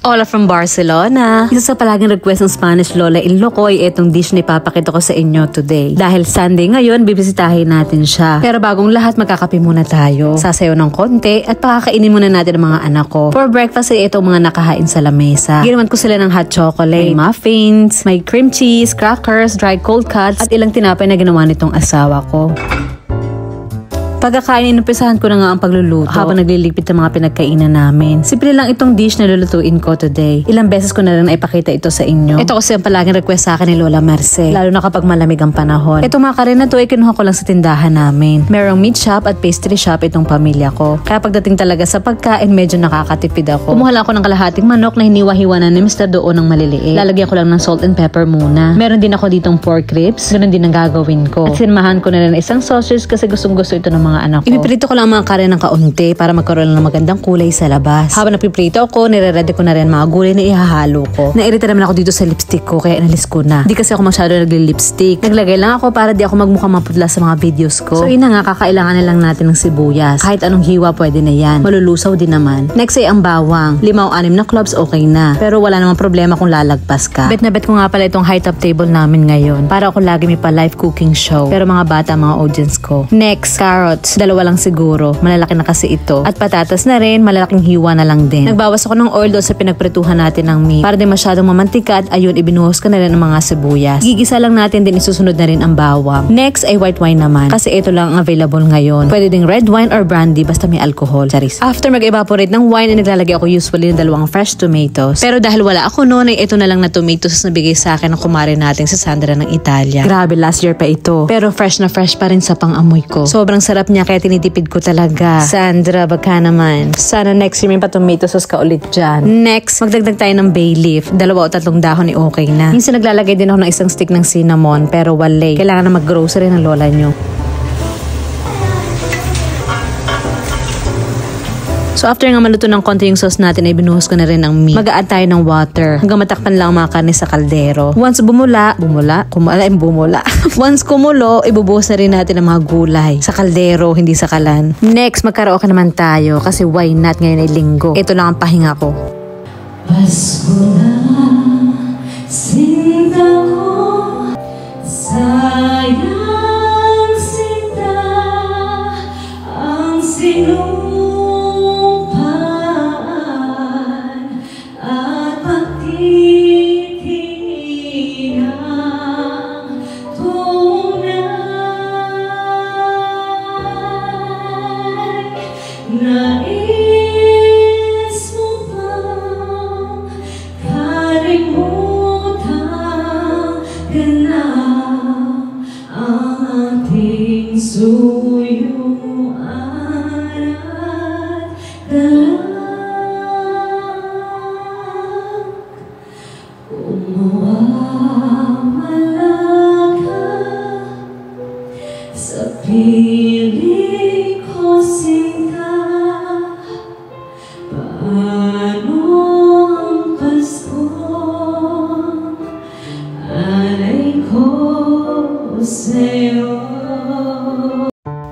Hola from Barcelona! Isa sa palaging request ng Spanish Lola Ilocos ay itong dish na ipapakita ko sa inyo today. Dahil Sunday ngayon, bibisitahin natin siya. Pero bagong lahat, magkakape muna tayo. Sasayaw ng konti at pakakainin muna natin ang mga anak ko. For breakfast ay itong mga nakahain sa lamesa. Ginawan ko sila ng hot chocolate, may muffins, may cream cheese, crackers, dried cold cuts, at ilang tinapay na ginawa nitong asawa ko. Pagkakain, inumpisahan ko na nga ang pagluluto habang nagliligpit ang mga pinagkainan namin. Simple lang itong dish na lulutuin ko today. Ilang beses ko na rin ipakita ito sa inyo. Ito kasi ang palaging request sa akin ni Lola Marce, lalo na kapag malamig ang panahon. Itong mga karin na to ay kinuha ko lang sa tindahan namin. Merong meat shop at pastry shop itong pamilya ko. Kaya pagdating talaga sa pagkain, medyo nakakatipid ako. Kumuha lang ako ng kalahating manok na hiniwa-hiwa na ni Mr. doon ng maliliit. Lalagyan ko lang ng salt and pepper muna. Meron din ako ditong pork ribs. Ganun din ang gagawin ko. At sinamahan ko na rin isang sausage kasi gustong-gusto ito ng mga anak ko. Ipiprito ko lang mga karin ng kaunti para magkaroon ng magandang kulay sa labas. Habang napiprito ako, nire-ready ko na rin mga gulay na ihahalo ko. Nairita naman ako dito sa lipstick ko kaya inalis ko na. Di kasi ako masyado nagli-lipstick. Naglagay lang ako para di ako magmukhang mapudla sa mga videos ko. So ina nga, kakailangan na lang natin ng sibuyas. Kahit anong hiwa pwede na yan. Malulusaw din naman. Next ay ang bawang. 5 o 6 na cloves okay na. Pero wala namang problema kung lalagpas ka. Bet na bet ko nga pala itong high top table namin ngayon. Para ako lagi may pa live cooking show. Pero mga bata, mga audience ko. Next, carrots. 2 lang siguro. Malalaki na kasi ito. At patatas na rin, malalaking hiwa na lang din. Nagbawas ako ng oil doon sa pinagprituhan natin ng meat. Para di masyadong mamantika at ayun, ibinuhos ko na rin ang mga sibuyas. Gigisa lang natin din, isusunod na rin ang bawang. Next ay white wine naman. Kasi ito lang ang available ngayon. Pwede ding red wine or brandy basta may alcohol. Charis. After mag-evaporate ng wine, ay naglalagay ako usually ng 2 fresh tomatoes. Pero dahil wala ako noon, ay ito na lang na tomatoes na bigay sa akin ng kumare natin sa Sandra ng Italia. Grabe, last year pa ito. Pero fresh na fresh pa rin sa pang-amoy ko. Sobrang sarap niya kaya tinitipid ko talaga. Sandra, baka naman. Sana next year may pa tomato sauce ka ulit dyan. Next, magdagdag tayo ng bay leaf. 2 o 3 dahon ay okay na. Minsan naglalagay din ako ng isang stick ng cinnamon pero wala. Kailangan na mag-grocery ng lola nyo. So after nga maluto ng konti yung sauce natin ay binuhos ko na rin ng meat. Mag-a-add tayo ng water hanggang matakpan lang mga karne sa kaldero. Once Once kumulo, ibubuhos na rin natin ang mga gulay sa kaldero, hindi sa kalan. Next, magkaraoke naman tayo kasi why not, ngayon ay linggo. Ito lang ang pahinga ko. Pasko na, sinta ko, sayang sinta, ang sinunod. Nais mo bang kalimutan ka na ang ating suyuan at dalag? Umawala ka sa piling ko sinta. Paano ang Pasko? Alay ko sa'yo.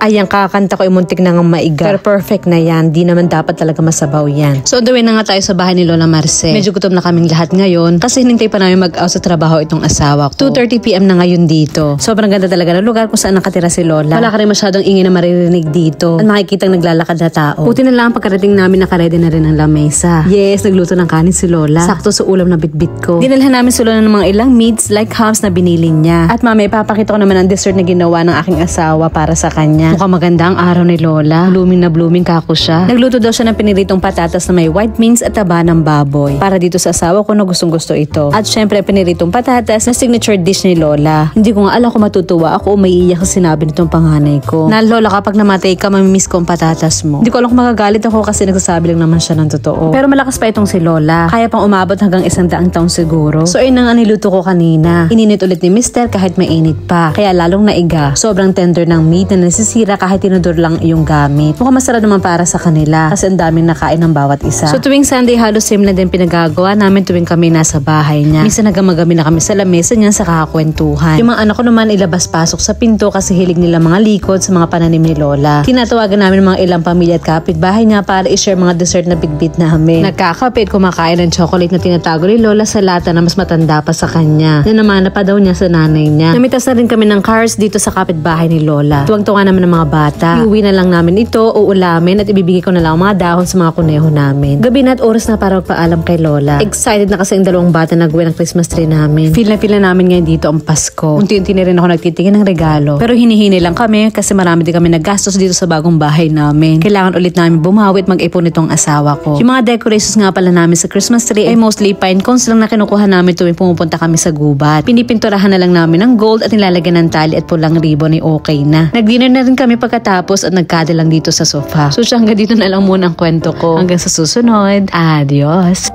Ay, ang kakanta ko ay muntik na nga maiga. Pero perfect na yan. Di naman dapat talaga masabaw yan. So, on the way na nga tayo sa bahay ni Lola Marce. Medyo gutom na kaming lahat ngayon kasi hinintay pa namin mag-out sa trabaho itong asawa ko. 2:30 PM na ngayon dito. Sobrang ganda talaga ng lugar kung saan nakatira si Lola. Wala ka rin masyadong ingay na maririnig dito. At makikitang naglalakad na tao. Buti na lang pagkarating namin nakaredy na rin ang lamesa. Yes, nagluto ng kanin si Lola. Sakto sa ulam na bitbit ko. Dinalhan namin si Lola ng mga ilang meats like hams na binili niya. At mamaya ipapakita ko naman ang dessert na ginawa ng aking asawa para sa kanya. Mukhang maganda ang araw ni Lola. Blooming na blooming kako siya. Nagluto daw siya ng piniritong patatas na may white beans at taba ng baboy. Para dito sa asawa ko na gustong gusto ito. At syempre piniritong patatas na signature dish ni Lola. Hindi ko nga alam kung matutuwa ako o maiiyak sa sinabi nitong panganay ko. Na Lola, kapag namatay ka, mamimiss ko ang patatas mo. Hindi ko alam kung magagalit ako kasi nagsasabi lang naman siya ng totoo. Pero malakas pa itong si Lola. Kaya pang umabot hanggang 100 taon siguro. So ayun ang niluto ko kanina. Ininit ulit ni Mister kahit mainit pa. Kaya lalong naiga. Sobrang tender ng meat na nasisira bihira kahit tinudor lang yung gamit. Mukhang masarap naman para sa kanila kasi ang daming nakain ng bawat isa. So tuwing Sunday halos same na din pinagagawa namin tuwing kami nasa bahay niya. Minsan nagamagami na kami sa lamesa niya sa kakakwentuhan. Yung mga anak ko naman ilabas-pasok sa pinto kasi hilig nila mga likod sa mga pananim ni Lola. Tinatawagan namin mga ilang pamilya at kapitbahay niya para i-share mga dessert na bitbit namin. Nagkakapit, kumakain ng chocolate na tinatago ni Lola sa lata na mas matanda pa sa kanya. Nanamana pa daw niya sa nanay niya. Namitas na rin kami ng cars dito sa kapitbahay ni Lola. Tuwang-tuwa naman ng mga bata. Iuwi na lang namin ito, uulamin at ibibigay ko na lang mga dahon sa mga kuneho namin. Gabi na at oras na para magpaalam kay Lola. Excited na kasi ang dalawang bata nag-uwi ng Christmas tree namin. Feel na namin ngayon dito ang Pasko. Unti-unti na rin ako nagtitingin ng regalo. Pero hinihini lang kami kasi marami din kami naggastos dito sa bagong bahay namin. Kailangan ulit namin bumawi at mag-ipon itong asawa ko. Yung mga decorations nga pala namin sa Christmas tree ay mostly pine cones lang na kinukuha namin tuwing pumupunta kami sa gubat. Pinipinturahan na lang namin ng gold at nilalagyan ng tali at pulang ribbon ay okay na. Nag-dinner na rin kami pagkatapos at nagkada lang dito sa sofa. So hanggang dito na lang muna ang kwento ko. Hanggang sa susunod. Adios!